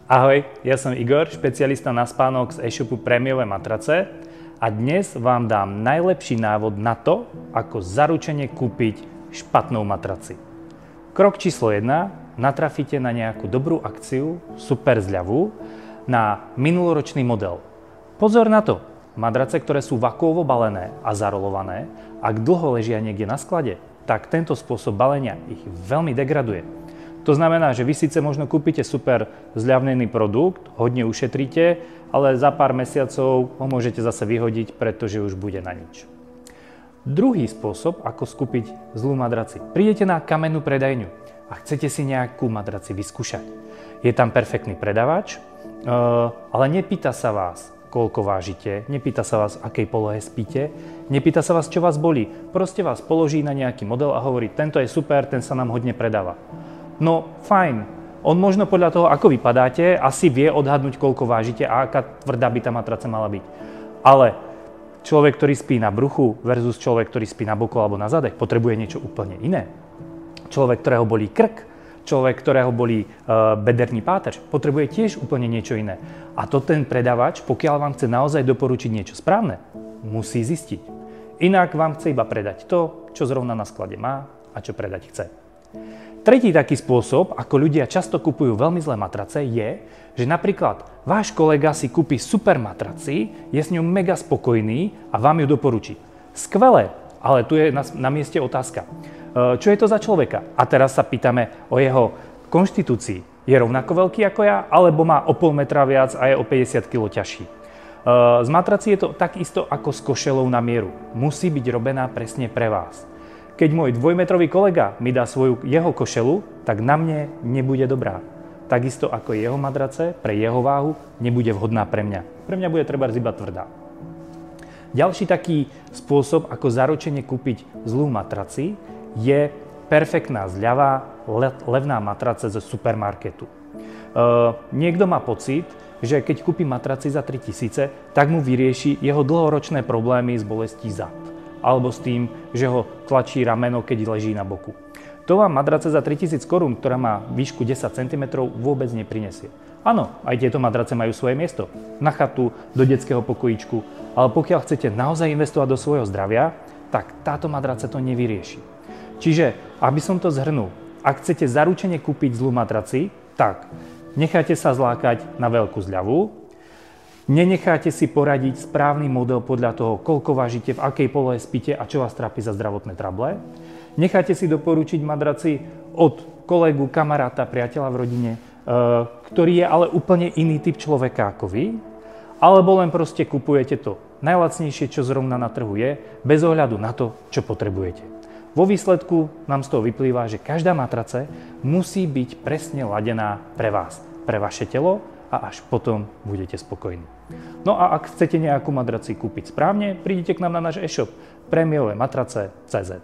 Ahoj, ja som Igor, špecialista na spánok z e-shopu Prémiové matrace a dnes vám dám najlepší návod na to, ako zaručene kúpiť špatnú matraci. Krok číslo 1. Natrafíte na nejakú dobrú akciu, super zľavu, na minuloročný model. Pozor na to, matrace, ktoré sú vakuovo balené a zarolované, ak dlho ležia niekde na sklade, tak tento spôsob balenia ich veľmi degraduje. To znamená, že vy síce možno kúpite super zľavnený produkt, hodne ušetríte, ale za pár mesiacov ho môžete zase vyhodiť, pretože už bude na nič. Druhý spôsob, ako skúpiť zlú madraci. Prídete na kamennú predajňu a chcete si nejakú madraci vyskúšať. Je tam perfektný predavač, ale nepýta sa vás, koľko vážite, nepýta sa vás, akej polohe spíte, nepýta sa vás, čo vás bolí. Proste vás položí na nejaký model a hovorí, tento je super, ten sa nám hodne predáva. No fajn, on možno podľa toho, ako vypadáte, asi vie odhadnúť, koľko vážite a aká tvrdá by tá matraca mala byť. Ale človek, ktorý spí na bruchu versus človek, ktorý spí na boku alebo na zadech, potrebuje niečo úplne iné. Človek, ktorého bolí krk, človek, ktorého bolí bederný páteř, potrebuje tiež úplne niečo iné. A to ten predavač, pokiaľ vám chce naozaj doporučiť niečo správne, musí zistiť. Inak vám chce iba predať to, čo zrovna na sklade má a čo predať chce. Tretí taký spôsob, ako ľudia často kupujú veľmi zlé matrace, je, že napríklad váš kolega si kúpi super matraci, je s ňou mega spokojný a vám ju doporučí. Skvelé, ale tu je na mieste otázka. Čo je to za človeka? A teraz sa pýtame o jeho konštitúcii. Je rovnako veľký ako ja, alebo má o pol metra viac a je o 50 kg ťažší? Z matraci je to takisto ako s košelou na mieru. Musí byť robená presne pre vás. Keď môj dvojmetrový kolega mi dá jeho košelu, tak na mne nebude dobrá. Takisto ako jeho madrace pre jeho váhu nebude vhodná pre mňa. Pre mňa bude trebárs iba tvrdá. Ďalší taký spôsob, ako zaručene kúpiť zlú matraci, je perfektná zľava, levná matrace zo supermarketu. Niekto má pocit, že keď kúpi matraci za 3000, tak mu vyrieši jeho dlhoročné problémy s bolestí zad. Alebo s tým, že ho tlačí rameno, keď leží na boku. To vám madrace za 3000 korún, ktorá má výšku 10 cm, vôbec neprinesie. Áno, aj tieto madrace majú svoje miesto. Na chatu, do detského pokojíčku, ale pokiaľ chcete naozaj investovať do svojho zdravia, tak táto madrace to nevyrieši. Čiže, aby som to zhrnul, ak chcete zaručene kúpiť zlú matraci, tak nechajte sa zlákať na veľkú zľavu, nenecháte si poradiť správny model podľa toho, koľko vážite, v akej polohe spíte a čo vás trápi za zdravotné trable. Necháte si doporučiť madraci od kolegu, kamaráta, priateľa v rodine, ktorý je ale úplne iný typ človeka ako vy, alebo len proste kupujete to najlacnejšie, čo zrovna na trhu je, bez ohľadu na to, čo potrebujete. Vo výsledku nám z toho vyplýva, že každá matrace musí byť presne ladená pre vás, pre vaše telo, a až potom budete spokojní. No a ak chcete nejakú matraci kúpiť správne, prídite k nám na náš e-shop Prémiové matrace.cz.